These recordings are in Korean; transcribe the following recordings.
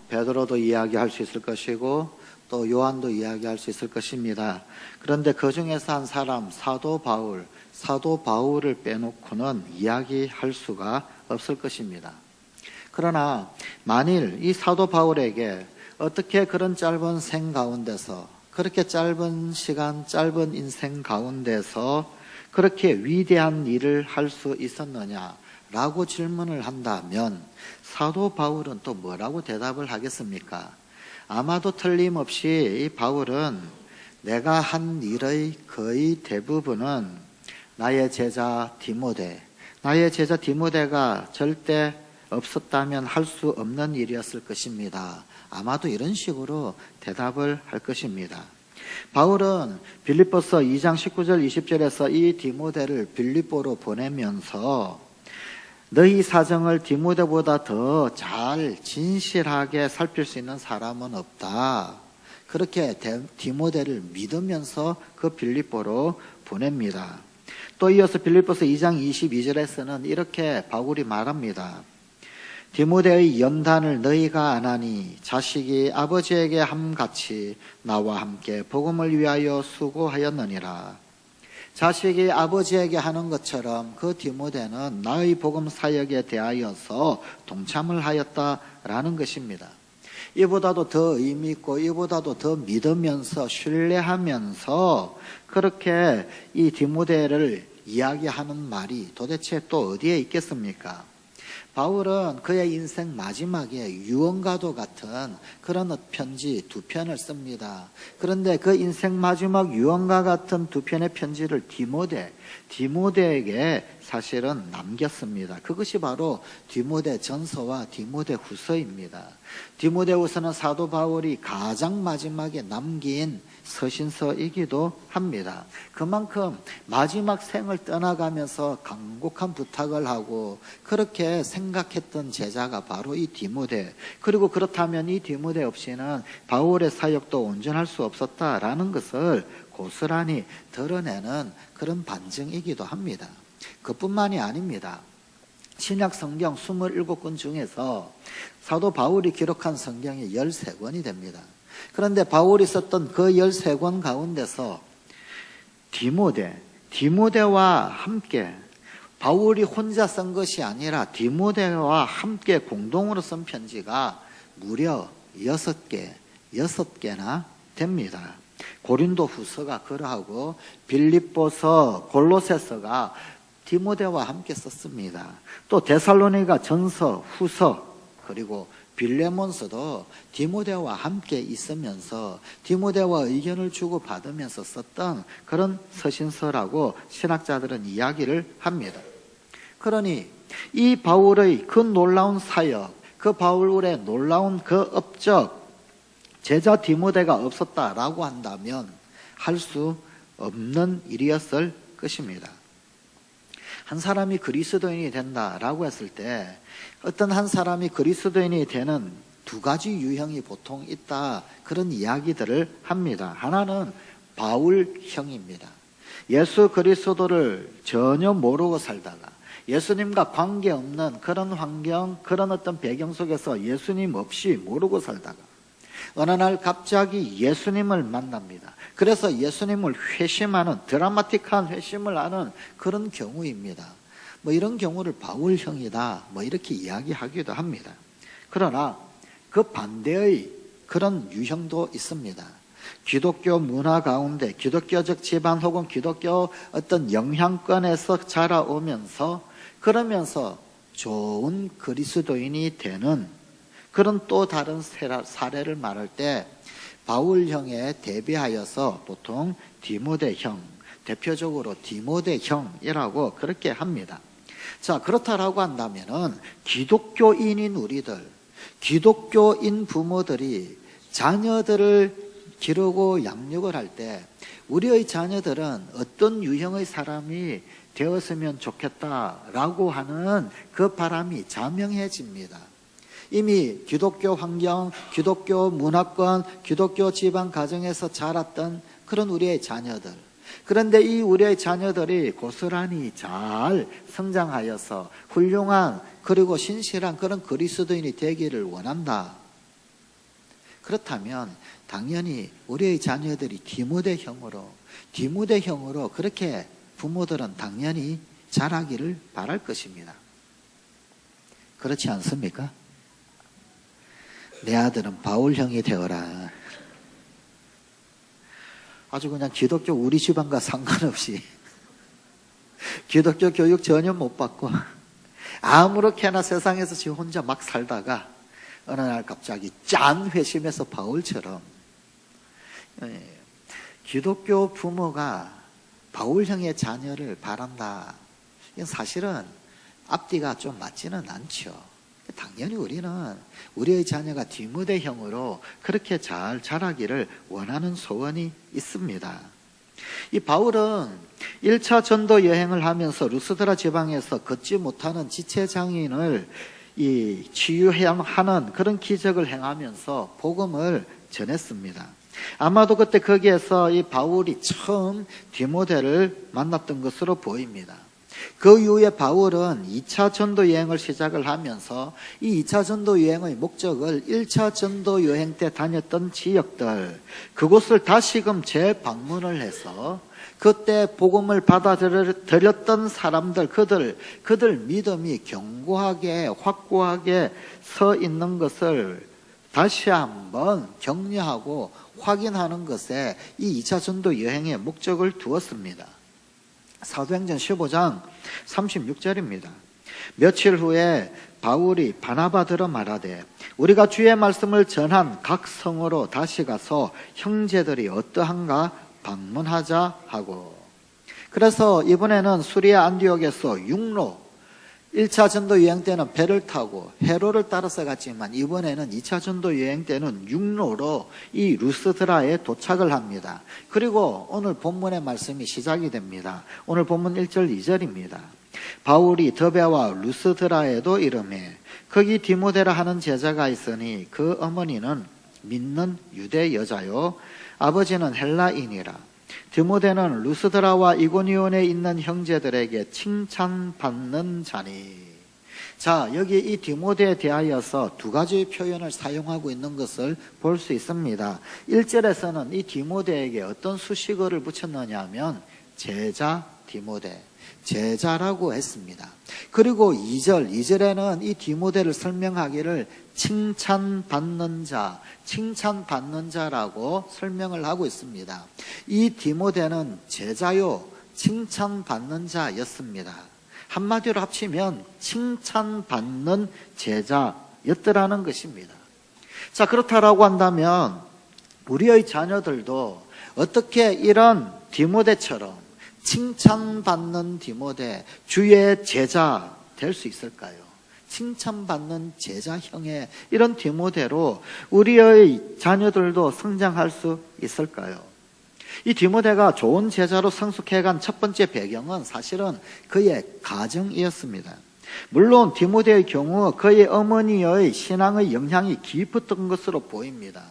베드로도 이야기할 수 있을 것이고 또 요한도 이야기할 수 있을 것입니다. 그런데 그 중에서 한 사람 사도 바울을 빼놓고는 이야기할 수가 없을 것입니다. 그러나 만일 이 사도 바울에게 어떻게 그런 짧은 생 가운데서, 그렇게 짧은 시간, 짧은 인생 가운데서 그렇게 위대한 일을 할 수 있었느냐라고 질문을 한다면 사도 바울은 또 뭐라고 대답을 하겠습니까? 아마도 틀림없이 이 바울은 내가 한 일의 거의 대부분은 나의 제자 디모데가 절대 없었다면 할 수 없는 일이었을 것입니다. 아마도 이런 식으로 대답을 할 것입니다. 바울은 빌립보서 2장 19절 20절에서 이 디모데를 빌립보로 보내면서 너희 사정을 디모데보다 더 잘 진실하게 살필 수 있는 사람은 없다. 그렇게 디모데를 믿으면서 그 빌립보로 보냅니다. 또 이어서 빌립보서 2장 22절에서는 이렇게 바울이 말합니다. 디모데의 연단을 너희가 아나니 자식이 아버지에게 함같이 나와 함께 복음을 위하여 수고하였느니라. 자식이 아버지에게 하는 것처럼 그 디모데는 나의 복음 사역에 대하여서 동참을 하였다라는 것입니다. 이보다도 더 의미 있고 이보다도 더 믿으면서 신뢰하면서 그렇게 이 디모데를 이야기하는 말이 도대체 또 어디에 있겠습니까? 바울은 그의 인생 마지막에 유언과도 같은 그런 편지 2편을 씁니다. 그런데 그 인생 마지막 유언과 같은 2편의 편지를 디모데에게 사실은 남겼습니다. 그것이 바로 디모데 전서와 디모데 후서입니다. 디모데 후서는 사도 바울이 가장 마지막에 남긴 서신서이기도 합니다. 그만큼 마지막 생을 떠나가면서 간곡한 부탁을 하고 그렇게 생각했던 제자가 바로 이 디모데, 그리고 그렇다면 이 디모데 없이는 바울의 사역도 온전할 수 없었다라는 것을 고스란히 드러내는 그런 반증이기도 합니다. 그뿐만이 아닙니다. 신약 성경 27권 중에서 사도 바울이 기록한 성경이 13권이 됩니다. 그런데 바울이 썼던 그 13권 가운데서 디모데와 함께, 바울이 혼자 쓴 것이 아니라 디모데와 함께 공동으로 쓴 편지가 무려 6개나 됩니다. 고린도 후서가 그러하고 빌립보서, 골로새서가 디모데와 함께 썼습니다. 또 데살로니가 전서, 후서, 그리고 빌레몬서도 디모데와 함께 있으면서 디모데와 의견을 주고받으면서 썼던 그런 서신서라고 신학자들은 이야기를 합니다. 그러니 이 바울의 그 놀라운 사역, 그 바울의 놀라운 그 업적, 제자 디모데가 없었다라고 한다면 할 수 없는 일이었을 것입니다. 한 사람이 그리스도인이 된다라고 했을 때 어떤 한 사람이 그리스도인이 되는 2가지 유형이 보통 있다, 그런 이야기들을 합니다. 하나는 바울형입니다. 예수 그리스도를 전혀 모르고 살다가 예수님과 관계없는 그런 환경, 그런 어떤 배경 속에서 예수님 없이 모르고 살다가 어느 날 갑자기 예수님을 만납니다. 그래서 예수님을 회심하는, 드라마틱한 회심을 하는 그런 경우입니다. 이런 경우를 바울형이다, 이렇게 이야기하기도 합니다. 그러나 그 반대의 그런 유형도 있습니다. 기독교 문화 가운데 기독교적 집안 혹은 기독교 어떤 영향권에서 자라오면서 그러면서 좋은 그리스도인이 되는 그런 또 다른 사례를 말할 때 바울형에 대비하여서 보통 디모데형, 대표적으로 디모데형이라고 그렇게 합니다. 자, 그렇다라고 한다면은 기독교인인 우리들, 기독교인 부모들이 자녀들을 기르고 양육을 할 때 우리의 자녀들은 어떤 유형의 사람이 되었으면 좋겠다라고 하는 그 바람이 자명해집니다. 이미 기독교 환경, 기독교 문화권, 기독교 집안 가정에서 자랐던 그런 우리의 자녀들, 그런데 이 우리의 자녀들이 고스란히 잘 성장하여서 훌륭한 그리고 신실한 그런 그리스도인이 되기를 원한다. 그렇다면 당연히 우리의 자녀들이 디모데형으로 그렇게 부모들은 당연히 자라기를 바랄 것입니다. 그렇지 않습니까? 내 아들은 바울형이 되어라. 아주 그냥 기독교 우리 집안과 상관없이 기독교 교육 전혀 못 받고 아무렇게나 세상에서 지 혼자 막 살다가 어느 날 갑자기 짠 회심해서 바울처럼 기독교 부모가 바울형의 자녀를 바란다. 이건 사실은 앞뒤가 좀 맞지는 않죠. 당연히 우리는 우리의 자녀가 디모데형으로 그렇게 잘 자라기를 원하는 소원이 있습니다. 이 바울은 1차 전도 여행을 하면서 루스드라 지방에서 걷지 못하는 지체장애인을 치유하는 그런 기적을 행하면서 복음을 전했습니다. 아마도 그때 거기에서 이 바울이 처음 디모데를 만났던 것으로 보입니다. 그 이후에 바울은 2차 전도 여행을 시작을 하면서 이 2차 전도 여행의 목적을 1차 전도 여행 때 다녔던 지역들, 그곳을 다시금 재방문을 해서 그때 복음을 받아들였던 사람들, 그들 믿음이 견고하게 확고하게 서 있는 것을 다시 한번 격려하고 확인하는 것에 이 2차 전도 여행의 목적을 두었습니다. 사도행전 15장 36절입니다. 며칠 후에 바울이 바나바더러 말하되 우리가 주의 말씀을 전한 각 성으로 다시 가서 형제들이 어떠한가 방문하자 하고, 그래서 이번에는 수리아 안디옥에서 육로, 1차 전도 여행 때는 배를 타고 해로를 따라서 갔지만 이번에는 2차 전도 여행 때는 육로로 이 루스드라에 도착을 합니다. 그리고 오늘 본문의 말씀이 시작이 됩니다. 오늘 본문 1절 2절입니다. 바울이 더베와 루스드라에도 이르매 거기 디모데라 하는 제자가 있으니 그 어머니는 믿는 유대 여자요 아버지는 헬라인이라. 디모데는 루스드라와 이고니온에 있는 형제들에게 칭찬받는 자니. 자, 여기 이 디모데에 대하여서 두 가지 표현을 사용하고 있는 것을 볼 수 있습니다. 1절에서는 이 디모데에게 어떤 수식어를 붙였느냐 하면 제자 디모데, 제자라고 했습니다. 그리고 2절에는 이 디모데를 설명하기를 칭찬받는 자라고 설명을 하고 있습니다. 이 디모데는 제자요, 칭찬받는 자였습니다. 한마디로 합치면 칭찬받는 제자였더라는 것입니다. 자, 그렇다라고 한다면 우리의 자녀들도 어떻게 이런 디모데처럼 칭찬받는 디모데, 주의 제자 될 수 있을까요? 칭찬받는 제자형의 이런 디모데로 우리의 자녀들도 성장할 수 있을까요? 이 디모데가 좋은 제자로 성숙해간 첫 번째 배경은 사실은 그의 가정이었습니다. 물론 디모데의 경우 그의 어머니의 신앙의 영향이 깊었던 것으로 보입니다.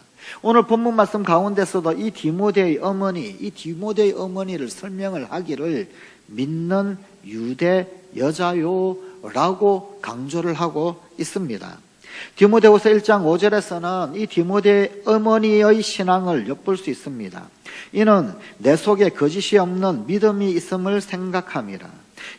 오늘 본문 말씀 가운데서도 이 디모데의 어머니를 설명을 하기를 믿는 유대 여자요 라고 강조를 하고 있습니다. 디모데후서 1장 5절에서는 이 디모데 어머니의 신앙을 엿볼 수 있습니다. 이는 내 속에 거짓이 없는 믿음이 있음을 생각함이라.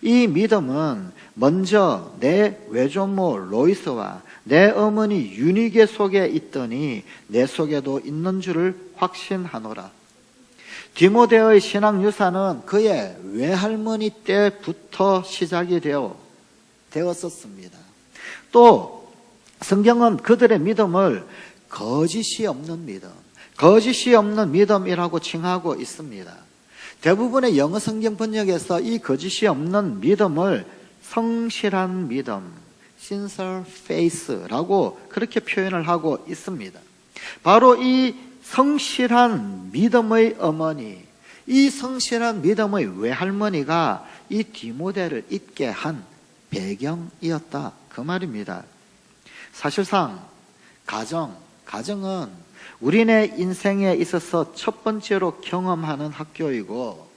이 믿음은 먼저 내 외조모 로이스와 내 어머니 유니게 속에 있더니 내 속에도 있는 줄을 확신하노라. 디모데의 신앙 유산은 그의 외할머니 때부터 시작이 되었었습니다. 또 성경은 그들의 믿음을 거짓이 없는 믿음이라고 칭하고 있습니다. 대부분의 영어 성경 번역에서 이 거짓이 없는 믿음을 성실한 믿음, sincere faith라고 그렇게 표현을 하고 있습니다. 바로 이 성실한 믿음의 어머니, 이 성실한 믿음의 외할머니가 이 디모데를 있게 한 배경이었다, 그 말입니다. 사실상 가정은 우리네 인생에 있어서 첫 번째로 경험하는 학교이고,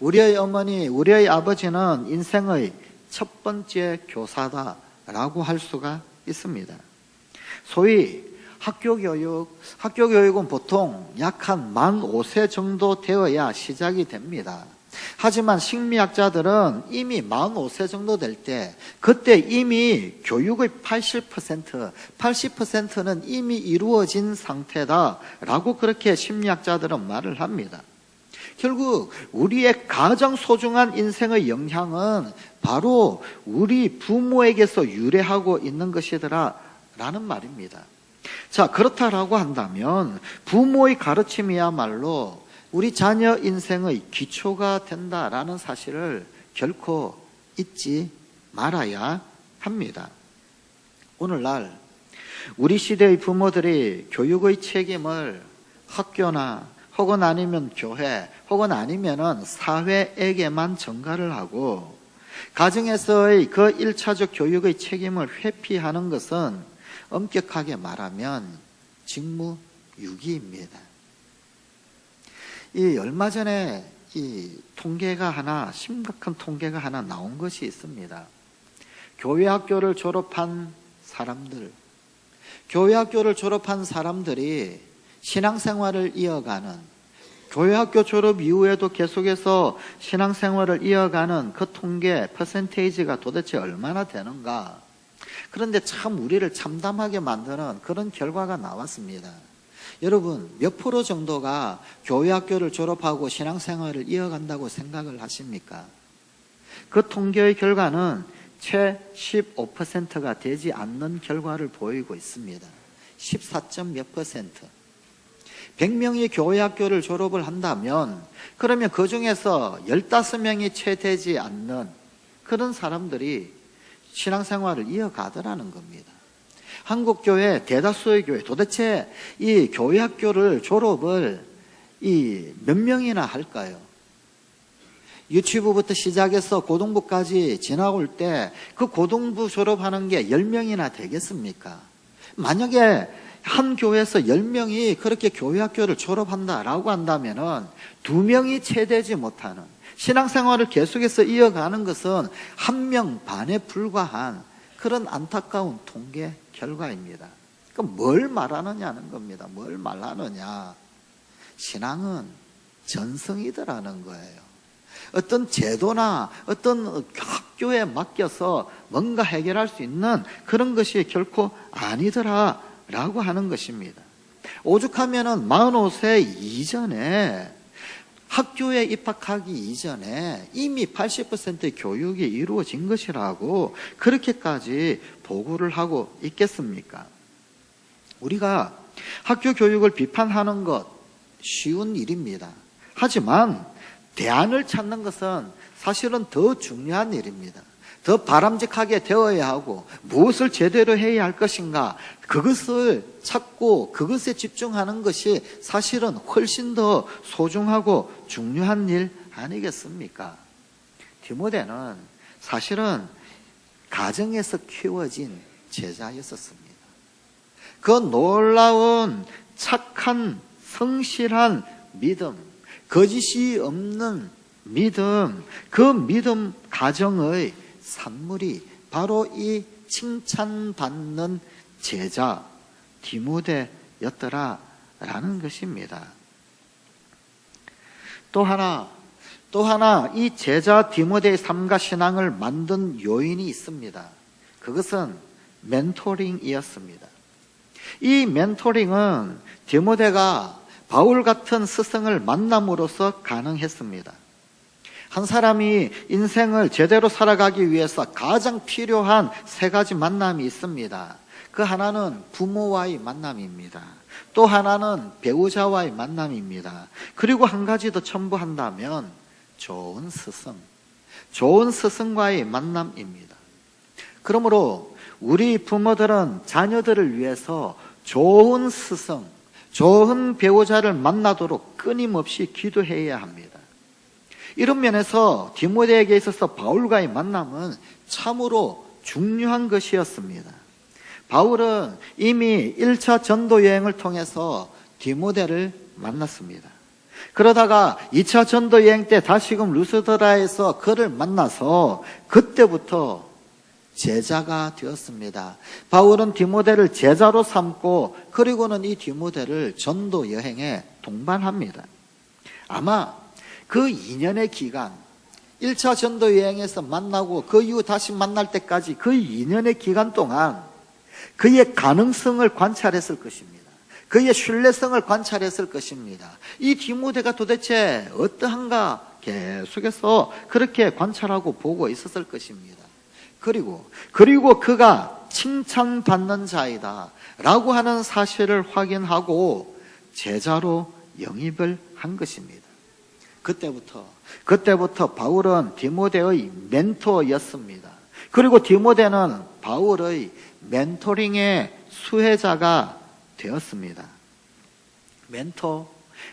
우리의 어머니, 우리의 아버지는 인생의 첫 번째 교사다라고 할 수가 있습니다. 소위 학교 교육은 보통 약 한 만 5세 정도 되어야 시작이 됩니다. 하지만 심리학자들은 이미 만 5세 정도 될 때, 그때 이미 교육의 80%는 이미 이루어진 상태다라고 그렇게 심리학자들은 말을 합니다. 결국 우리의 가장 소중한 인생의 영향은 바로 우리 부모에게서 유래하고 있는 것이더라 라는 말입니다. 자, 그렇다라고 한다면 부모의 가르침이야말로 우리 자녀 인생의 기초가 된다라는 사실을 결코 잊지 말아야 합니다. 오늘날 우리 시대의 부모들이 교육의 책임을 학교나 혹은 아니면 교회 혹은 아니면은 사회에게만 전가를 하고 가정에서의 그 1차적 교육의 책임을 회피하는 것은 엄격하게 말하면 직무유기입니다. 이 얼마 전에 심각한 통계가 하나 나온 것이 있습니다. 교회 학교를 졸업한 사람들이 신앙생활을 이어가는, 교회 학교 졸업 이후에도 계속해서 신앙생활을 이어가는 그 통계 퍼센테이지가 도대체 얼마나 되는가. 그런데 참 우리를 참담하게 만드는 그런 결과가 나왔습니다. 여러분, 몇 프로 정도가 교회 학교를 졸업하고 신앙생활을 이어간다고 생각을 하십니까? 그 통계의 결과는 채 15%가 되지 않는 결과를 보이고 있습니다. 14몇 %. 100명이 교회 학교를 졸업을 한다면 그러면 그 중에서 15명이 채 되지 않는 그런 사람들이 신앙생활을 이어가더라는 겁니다. 한국교회 대다수의 교회, 도대체 이 교회 학교를 졸업을 몇 명이나 할까요? 유치부부터 시작해서 고등부까지 지나올 때 그 고등부 졸업하는 게 10명이나 되겠습니까? 만약에 한 교회에서 10명이 그렇게 교회 학교를 졸업한다라고 한다면은 2명이 채 되지 못하는, 신앙생활을 계속해서 이어가는 것은 1명 반에 불과한 그런 안타까운 통계 결과입니다. 그럼 뭘 말하느냐는 겁니다. 뭘 말하느냐? 신앙은 전성이더라는 거예요. 어떤 제도나 어떤 학교에 맡겨서 뭔가 해결할 수 있는 그런 것이 결코 아니더라라고 하는 것입니다. 오죽하면은 45세 이전에, 학교에 입학하기 이전에 이미 80%의 교육이 이루어진 것이라고 그렇게까지 보고를 하고 있겠습니까? 우리가 학교 교육을 비판하는 것 쉬운 일입니다. 하지만 대안을 찾는 것은 사실은 더 중요한 일입니다. 더 바람직하게 되어야 하고 무엇을 제대로 해야 할 것인가, 그것을 찾고 그것에 집중하는 것이 사실은 훨씬 더 소중하고 중요한 일 아니겠습니까? 디모데는 사실은 가정에서 키워진 제자였었습니다. 그 놀라운 착한 성실한 믿음, 거짓이 없는 믿음, 그 믿음 가정의 산물이 바로 이 칭찬받는 제자 디모데였더라라는 것입니다. 또 하나 이 제자 디모데의 삶과 신앙을 만든 요인이 있습니다. 그것은 멘토링이었습니다. 이 멘토링은 디모데가 바울 같은 스승을 만남으로써 가능했습니다. 한 사람이 인생을 제대로 살아가기 위해서 가장 필요한 3가지 만남이 있습니다. 그 하나는 부모와의 만남입니다. 또 하나는 배우자와의 만남입니다. 그리고 한 가지 더 첨부한다면 좋은 스승과의 만남입니다. 그러므로 우리 부모들은 자녀들을 위해서 좋은 스승, 좋은 배우자를 만나도록 끊임없이 기도해야 합니다. 이런 면에서 디모데에게 있어서 바울과의 만남은 참으로 중요한 것이었습니다. 바울은 이미 1차 전도 여행을 통해서 디모데를 만났습니다. 그러다가 2차 전도 여행 때 다시금 루스드라에서 그를 만나서 그때부터 제자가 되었습니다. 바울은 디모데를 제자로 삼고 그리고는 이 디모데를 전도 여행에 동반합니다. 아마 그 2년의 기간, 1차 전도 여행에서 만나고 그 이후 다시 만날 때까지 그 2년의 기간 동안 그의 가능성을 관찰했을 것입니다. 그의 신뢰성을 관찰했을 것입니다. 이 디모데가 도대체 어떠한가 계속해서 그렇게 관찰하고 보고 있었을 것입니다. 그리고 그가 칭찬받는 자이다 라고 하는 사실을 확인하고 제자로 영입을 한 것입니다. 그때부터 바울은 디모데의 멘토였습니다. 그리고 디모데는 바울의 멘토링의 수혜자가 되었습니다.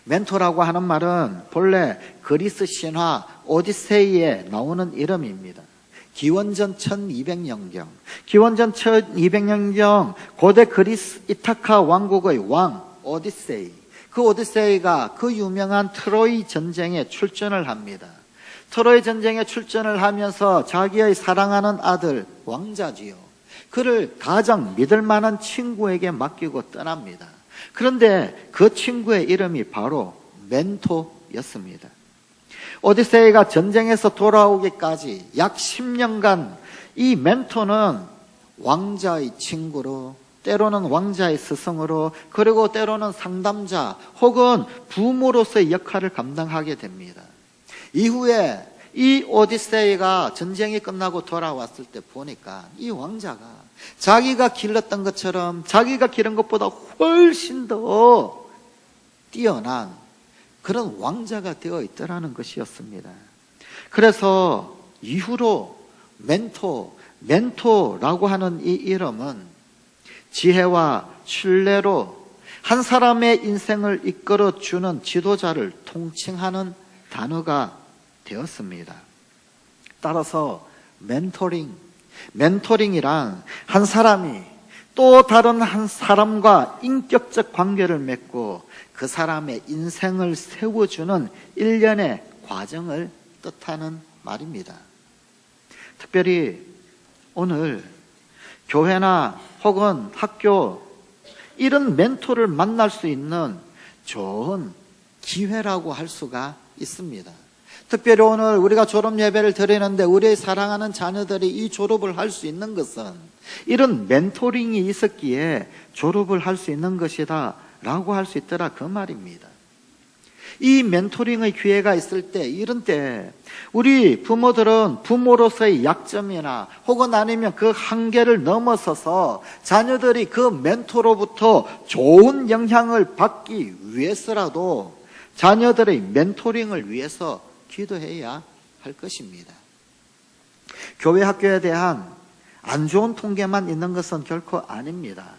멘토라고 하는 말은 본래 그리스 신화 오디세이에 나오는 이름입니다. 기원전 1200년경 고대 그리스 이타카 왕국의 왕 오디세이, 그 오디세이가 그 유명한 트로이 전쟁에 출전을 합니다. 트로이 전쟁에 출전을 하면서 자기의 사랑하는 아들 왕자지요, 그를 가장 믿을 만한 친구에게 맡기고 떠납니다. 그런데 그 친구의 이름이 바로 멘토였습니다. 오디세이가 전쟁에서 돌아오기까지 약 10년간 이 멘토는 왕자의 친구로, 때로는 왕자의 스승으로, 그리고 때로는 상담자 혹은 부모로서의 역할을 감당하게 됩니다. 이후에 이 오디세이가 전쟁이 끝나고 돌아왔을 때 보니까 이 왕자가 자기가 길렀던 것처럼, 자기가 기른 것보다 훨씬 더 뛰어난 그런 왕자가 되어 있더라는 것이었습니다. 그래서 이후로 멘토라고 하는 이 이름은 지혜와 신뢰로 한 사람의 인생을 이끌어주는 지도자를 통칭하는 단어가 되었습니다. 따라서 멘토링이란 한 사람이 또 다른 한 사람과 인격적 관계를 맺고 그 사람의 인생을 세워주는 일련의 과정을 뜻하는 말입니다. 특별히 오늘 교회나 혹은 학교, 이런 멘토를 만날 수 있는 좋은 기회라고 할 수가 있습니다. 특별히 오늘 우리가 졸업 예배를 드리는데 우리의 사랑하는 자녀들이 이 졸업을 할 수 있는 것은 이런 멘토링이 있었기에 졸업을 할 수 있는 것이다 라고 할 수 있더라, 그 말입니다. 이 멘토링의 기회가 있을 때, 이런 때 우리 부모들은 부모로서의 약점이나 혹은 아니면 그 한계를 넘어서서 자녀들이 그 멘토로부터 좋은 영향을 받기 위해서라도 자녀들의 멘토링을 위해서 기도해야 할 것입니다. 교회 학교에 대한 안 좋은 통계만 있는 것은 결코 아닙니다.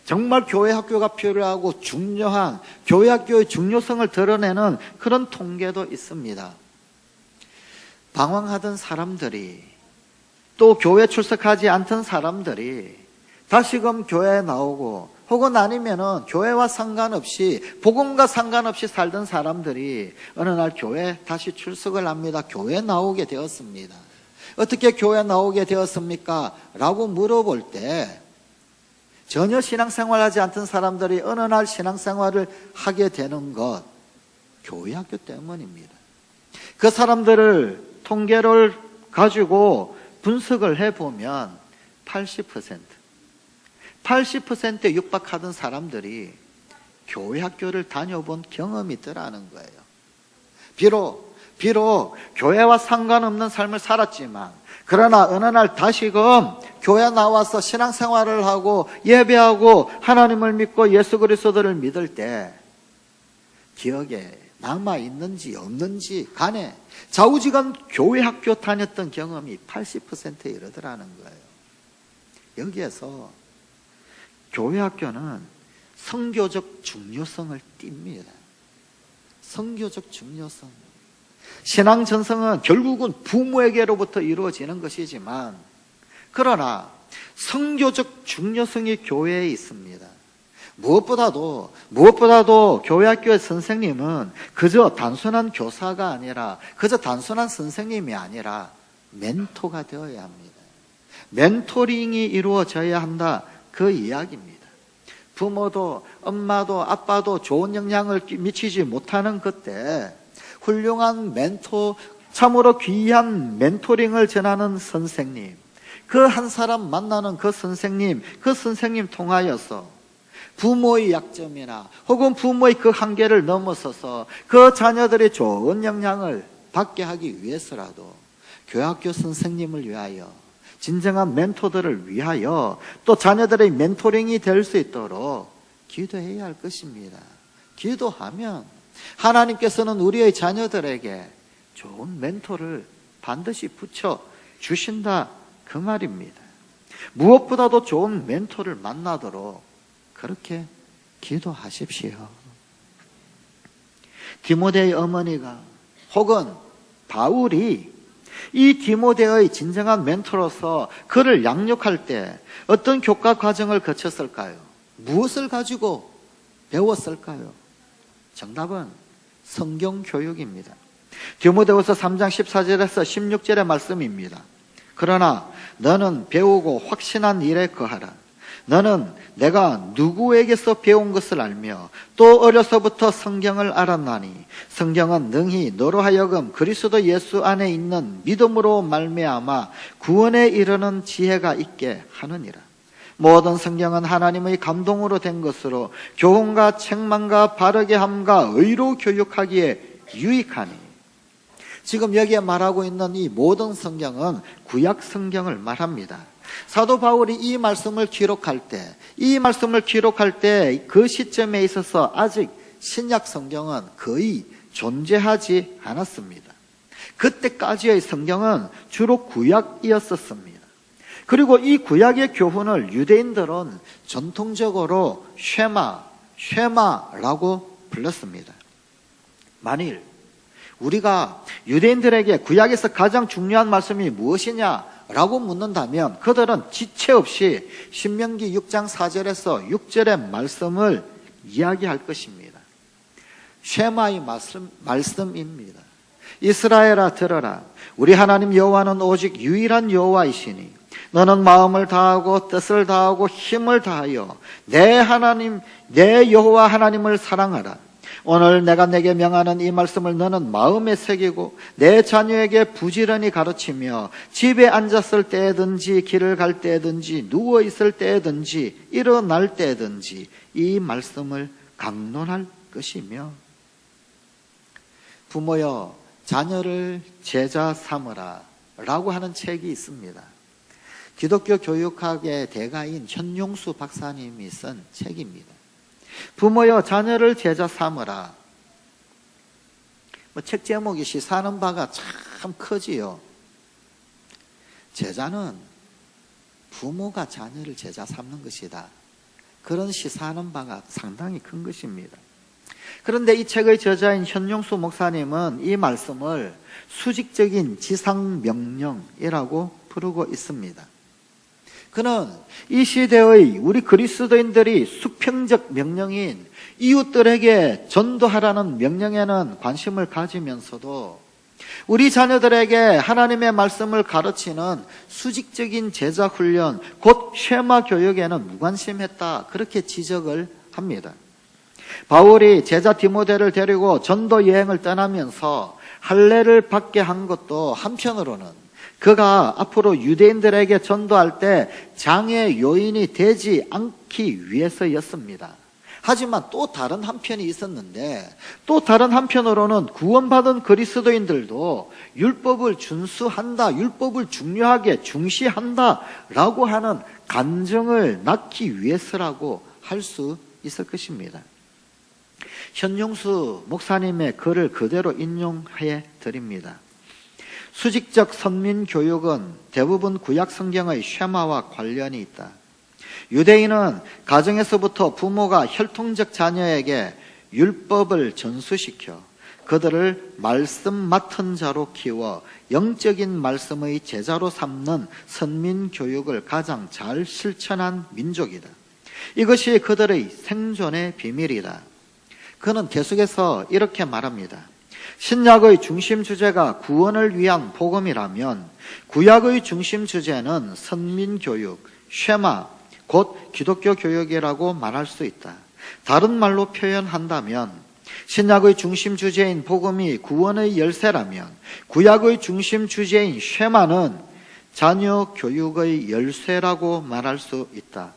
정말 교회 학교가 필요하고 중요한 교회 학교의 중요성을 드러내는 그런 통계도 있습니다. 방황하던 사람들이, 또 교회 출석하지 않던 사람들이 다시금 교회에 나오고, 혹은 아니면은 교회와 상관없이, 복음과 상관없이 살던 사람들이 어느 날 교회에 다시 출석을 합니다. 교회에 나오게 되었습니다. 어떻게 교회에 나오게 되었습니까? 라고 물어볼 때 전혀 신앙생활하지 않던 사람들이 어느 날 신앙생활을 하게 되는 것, 교회 학교 때문입니다. 그 사람들을 통계를 가지고 분석을 해보면 80%에 육박하던 사람들이 교회 학교를 다녀본 경험이 있더라는 거예요. 비록 교회와 상관없는 삶을 살았지만, 그러나 어느 날 다시금 교회 나와서 신앙생활을 하고 예배하고 하나님을 믿고 예수 그리스도를 믿을 때 기억에 남아있는지 없는지 간에 좌우지간 교회 학교 다녔던 경험이 80%에 이르더라는 거예요. 여기에서 교회 학교는 선교적 중요성을 띱니다. 선교적 중요성. 신앙 전성은 결국은 부모에게로부터 이루어지는 것이지만, 그러나 선교적 중요성이 교회에 있습니다. 무엇보다도 교회 학교의 선생님은 그저 단순한 교사가 아니라, 그저 단순한 선생님이 아니라 멘토가 되어야 합니다. 멘토링이 이루어져야 한다, 그 이야기입니다. 부모도 엄마도 아빠도 좋은 영향을 미치지 못하는 그때 훌륭한 멘토, 참으로 귀한 멘토링을 전하는 선생님, 그 한 사람 만나는 그 선생님 통하여서 부모의 약점이나 혹은 부모의 그 한계를 넘어서서 그 자녀들의 좋은 영향을 받게 하기 위해서라도 교학교 선생님을 위하여, 진정한 멘토들을 위하여, 또 자녀들의 멘토링이 될 수 있도록 기도해야 할 것입니다. 기도하면 하나님께서는 우리의 자녀들에게 좋은 멘토를 반드시 붙여 주신다, 그 말입니다. 무엇보다도 좋은 멘토를 만나도록 그렇게 기도하십시오. 디모데의 어머니가 혹은 바울이 이 디모데의 진정한 멘토로서 그를 양육할 때 어떤 교과 과정을 거쳤을까요? 무엇을 가지고 배웠을까요? 정답은 성경 교육입니다. 디모데후서 3장 14절에서 16절의 말씀입니다. 그러나 너는 배우고 확신한 일에 거하라. 너는 내가 누구에게서 배운 것을 알며 또 어려서부터 성경을 알았나니 성경은 능히 너로 하여금 그리스도 예수 안에 있는 믿음으로 말미암아 구원에 이르는 지혜가 있게 하느니라. 모든 성경은 하나님의 감동으로 된 것으로 교훈과 책망과 바르게 함과 의로 교육하기에 유익하니. 지금 여기에 말하고 있는 이 모든 성경은 구약 성경을 말합니다. 사도 바울이 이 말씀을 기록할 때 그 시점에 있어서 아직 신약 성경은 거의 존재하지 않았습니다. 그때까지의 성경은 주로 구약이었었습니다. 그리고 이 구약의 교훈을 유대인들은 전통적으로 쉐마라고 불렀습니다. 만일 우리가 유대인들에게 구약에서 가장 중요한 말씀이 무엇이냐라고 묻는다면 그들은 지체 없이 신명기 6장 4절에서 6절의 말씀을 이야기할 것입니다. 쉐마의 말씀입니다. 이스라엘아 들어라. 우리 하나님 여호와는 오직 유일한 여호와이시니 너는 마음을 다하고 뜻을 다하고 힘을 다하여 내 하나님 내 여호와 하나님을 사랑하라. 오늘 내가 내게 명하는 이 말씀을 너는 마음에 새기고 내 자녀에게 부지런히 가르치며 집에 앉았을 때든지 길을 갈 때든지 누워 있을 때든지 일어날 때든지 이 말씀을 강론할 것이며. 부모여 자녀를 제자 삼으라 라고 하는 책이 있습니다. 기독교 교육학의 대가인 현용수 박사님이 쓴 책입니다. 부모여 자녀를 제자 삼으라. 책 제목이 시사하는 바가 참 크지요. 제자는 부모가 자녀를 제자 삼는 것이다. 그런 시사하는 바가 상당히 큰 것입니다. 그런데 이 책의 저자인 현용수 목사님은 이 말씀을 수직적인 지상명령이라고 부르고 있습니다. 그는 이 시대의 우리 그리스도인들이 수평적 명령인 이웃들에게 전도하라는 명령에는 관심을 가지면서도 우리 자녀들에게 하나님의 말씀을 가르치는 수직적인 제자 훈련, 곧 쉐마 교육에는 무관심했다. 그렇게 지적을 합니다. 바울이 제자 디모데를 데리고 전도 여행을 떠나면서 할례를 받게 한 것도 한편으로는 그가 앞으로 유대인들에게 전도할 때 장애 요인이 되지 않기 위해서였습니다. 하지만 또 다른 한편이 있었는데, 또 다른 한편으로는 구원받은 그리스도인들도 율법을 준수한다, 율법을 중요하게 중시한다 라고 하는 간증을 낳기 위해서라고 할 수 있을 것입니다. 현용수 목사님의 글을 그대로 인용해 드립니다. 수직적 선민교육은 대부분 구약 성경의 쉐마와 관련이 있다. 유대인은 가정에서부터 부모가 혈통적 자녀에게 율법을 전수시켜 그들을 말씀 맡은 자로 키워 영적인 말씀의 제자로 삼는 선민교육을 가장 잘 실천한 민족이다. 이것이 그들의 생존의 비밀이다. 그는 계속해서 이렇게 말합니다. 신약의 중심 주제가 구원을 위한 복음이라면 구약의 중심 주제는 선민교육, 쉐마, 곧 기독교 교육이라고 말할 수 있다. 다른 말로 표현한다면 신약의 중심 주제인 복음이 구원의 열쇠라면 구약의 중심 주제인 쉐마는 자녀 교육의 열쇠라고 말할 수 있다.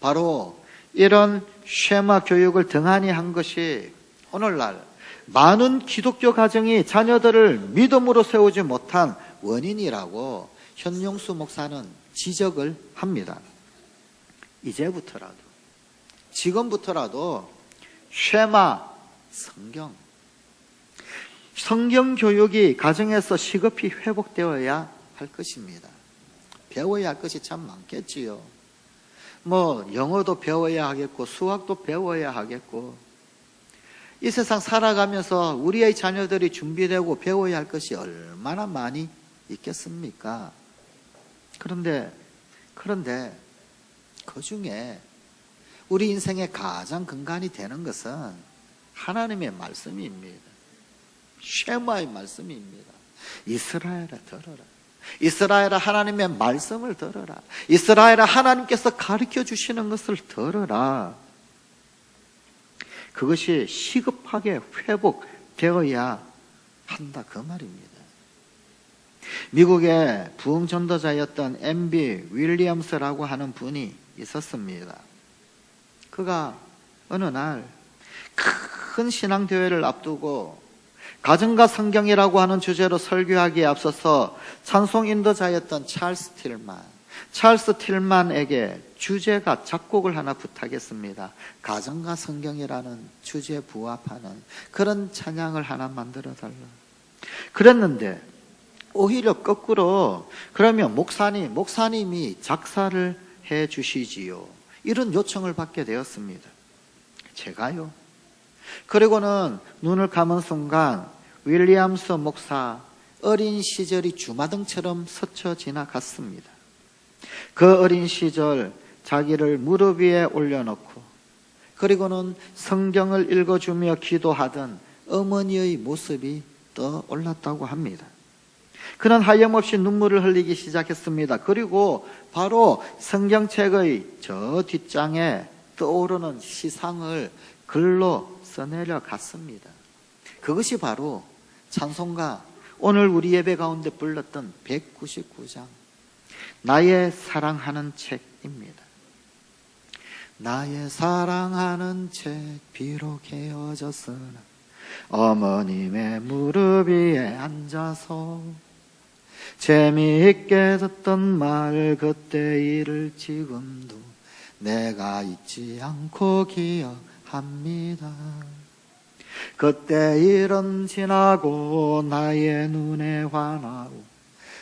바로 이런 쉐마 교육을 등한히 한 것이 오늘날 많은 기독교 가정이 자녀들을 믿음으로 세우지 못한 원인이라고 현용수 목사는 지적을 합니다. 이제부터라도, 지금부터라도 쉐마, 성경 교육이 가정에서 시급히 회복되어야 할 것입니다. 배워야 할 것이 참 많겠지요. 영어도 배워야 하겠고 수학도 배워야 하겠고 이 세상 살아가면서 우리의 자녀들이 준비되고 배워야 할 것이 얼마나 많이 있겠습니까? 그런데 그 중에 우리 인생의 가장 근간이 되는 것은 하나님의 말씀입니다. 쉐마의 말씀입니다. 이스라엘아 들어라. 이스라엘아 하나님의 말씀을 들어라. 이스라엘아 하나님께서 가르쳐 주시는 것을 들어라. 그것이 시급하게 회복되어야 한다 그 말입니다. 미국의 부흥 전도자였던 M.B. 윌리엄스라고 하는 분이 있었습니다. 그가 어느 날 큰 신앙대회를 앞두고 가정과 성경이라고 하는 주제로 설교하기에 앞서서 찬송 인도자였던 찰스 틸만에게 주제가 작곡을 하나 부탁했습니다. 가정과 성경이라는 주제에 부합하는 그런 찬양을 하나 만들어 달라. 그랬는데 오히려 거꾸로 그러면 목사님이 작사를 해 주시지요. 이런 요청을 받게 되었습니다. 제가요. 그리고는 눈을 감은 순간 윌리엄스 목사 어린 시절이 주마등처럼 스쳐 지나갔습니다. 그 어린 시절 자기를 무릎 위에 올려놓고 그리고는 성경을 읽어주며 기도하던 어머니의 모습이 떠올랐다고 합니다. 그는 하염없이 눈물을 흘리기 시작했습니다. 그리고 바로 성경책의 저 뒷장에 떠오르는 시상을 글로 써내려 갔습니다. 그것이 바로 찬송가 오늘 우리 예배 가운데 불렀던 199장 나의 사랑하는 책입니다. 나의 사랑하는 책 비록 헤어졌으나 어머님의 무릎 위에 앉아서 재미있게 듣던 말 그때 일을 지금도 내가 잊지 않고 기억합니다. 그때 일은 지나고 나의 눈에 환하고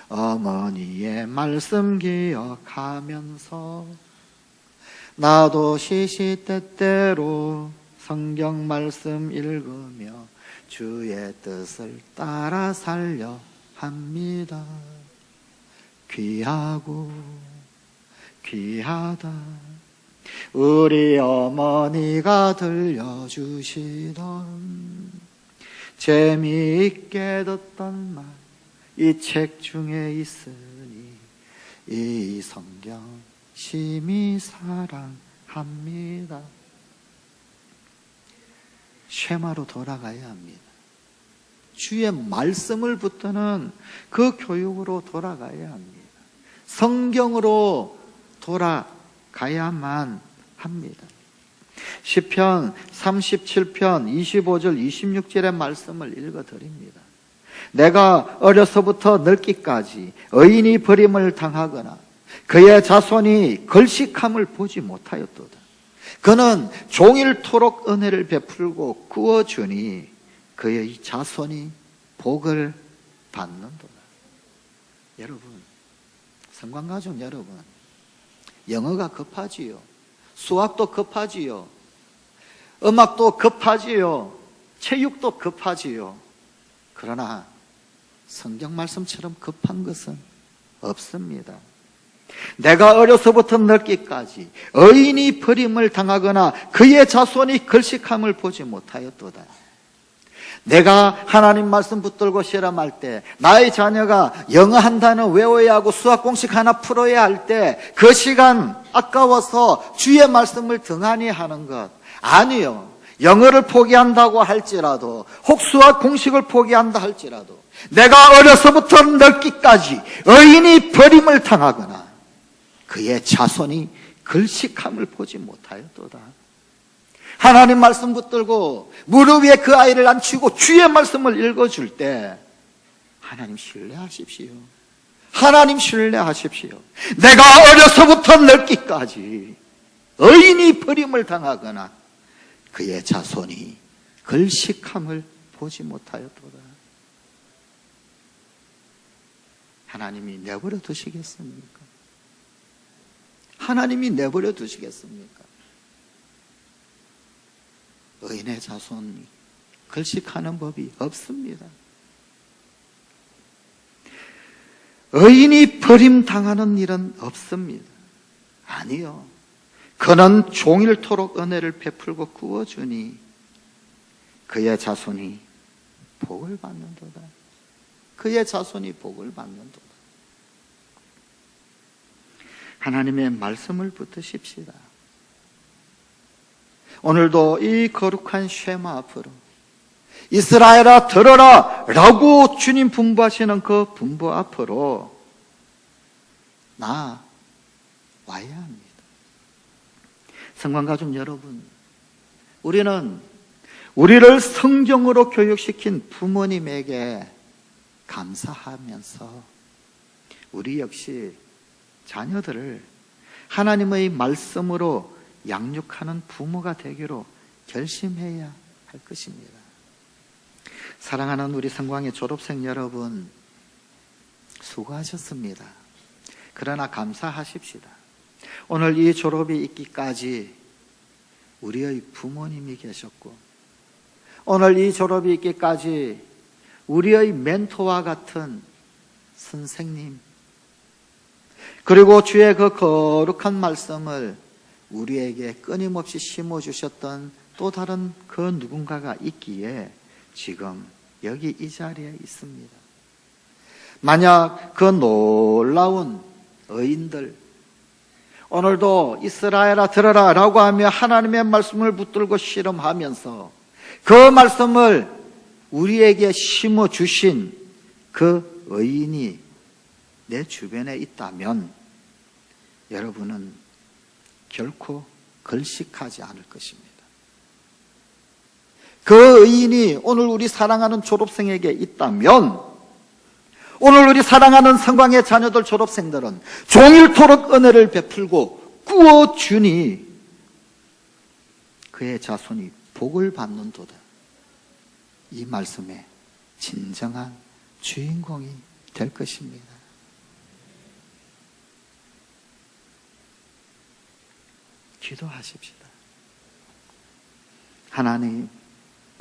어머니의 말씀 기억하면서 나도 시시때때로 성경 말씀 읽으며 주의 뜻을 따라 살려 합니다. 귀하고 귀하다 우리 어머니가 들려주시던 재미있게 듣던 말 이 책 중에 있으니 이 성경 심히 사랑합니다. 쉐마로 돌아가야 합니다. 주의 말씀을 붙드는 그 교육으로 돌아가야 합니다. 성경으로 돌아가야만 합니다. 시편 37편 25절 26절의 말씀을 읽어드립니다. 내가 어려서부터 늙기까지 의인이 버림을 당하거나 그의 자손이 걸식함을 보지 못하였도다. 그는 종일토록 은혜를 베풀고 구워주니 그의 자손이 복을 받는도다. 여러분, 성관가족 여러분, 영어가 급하지요. 수학도 급하지요. 음악도 급하지요. 체육도 급하지요. 그러나 성경 말씀처럼 급한 것은 없습니다. 내가 어려서부터 늙기까지 의인이 버림을 당하거나 그의 자손이 걸식함을 보지 못하였도다. 내가 하나님 말씀 붙들고 실험할 때, 나의 자녀가 영어 한 단어 외워야 하고 수학 공식 하나 풀어야 할 때 그 시간 아까워서 주의 말씀을 등한히 하는 것 아니요. 영어를 포기한다고 할지라도, 혹 수학 공식을 포기한다 할지라도 내가 어려서부터 늙기까지 의인이 버림을 당하거나 그의 자손이 글식함을 보지 못하였도다. 하나님 말씀 붙들고 무릎 위에 그 아이를 앉히고 주의 말씀을 읽어줄 때 하나님 신뢰하십시오. 하나님 신뢰하십시오. 내가 어려서부터 늙기까지 의인이 버림을 당하거나 그의 자손이 글식함을 보지 못하였도다. 하나님이 내버려 두시겠습니까? 하나님이 내버려 두시겠습니까? 의인의 자손이 글식하는 법이 없습니다. 의인이 버림당하는 일은 없습니다. 아니요. 그는 종일토록 은혜를 베풀고 구워주니 그의 자손이 복을 받는도다. 그의 자손이 복을 받는도다. 하나님의 말씀을 붙드십시다. 오늘도 이 거룩한 쉐마 앞으로 이스라엘아 들어라 라고 주님 분부하시는 그 분부 앞으로 나와야 합니다. 성관가족 여러분, 우리는 우리를 성경으로 교육시킨 부모님에게 감사하면서 우리 역시 자녀들을 하나님의 말씀으로 양육하는 부모가 되기로 결심해야 할 것입니다. 사랑하는 우리 성광의 졸업생 여러분, 수고하셨습니다. 그러나 감사하십시다. 오늘 이 졸업이 있기까지 우리의 부모님이 계셨고, 오늘 이 졸업이 있기까지 우리의 멘토와 같은 선생님, 그리고 주의 그 거룩한 말씀을 우리에게 끊임없이 심어주셨던 또 다른 그 누군가가 있기에 지금 여기 이 자리에 있습니다. 만약 그 놀라운 의인들, 오늘도 이스라엘아 들어라 라고 하며 하나님의 말씀을 붙들고 실험하면서 그 말씀을 우리에게 심어주신 그 의인이 내 주변에 있다면 여러분은 결코 걸식하지 않을 것입니다. 그 의인이 오늘 우리 사랑하는 졸업생에게 있다면, 오늘 우리 사랑하는 성광의 자녀들 졸업생들은 종일토록 은혜를 베풀고 꾸어주니 그의 자손이 복을 받는도다. 이 말씀의 진정한 주인공이 될 것입니다. 기도하십시다. 하나님,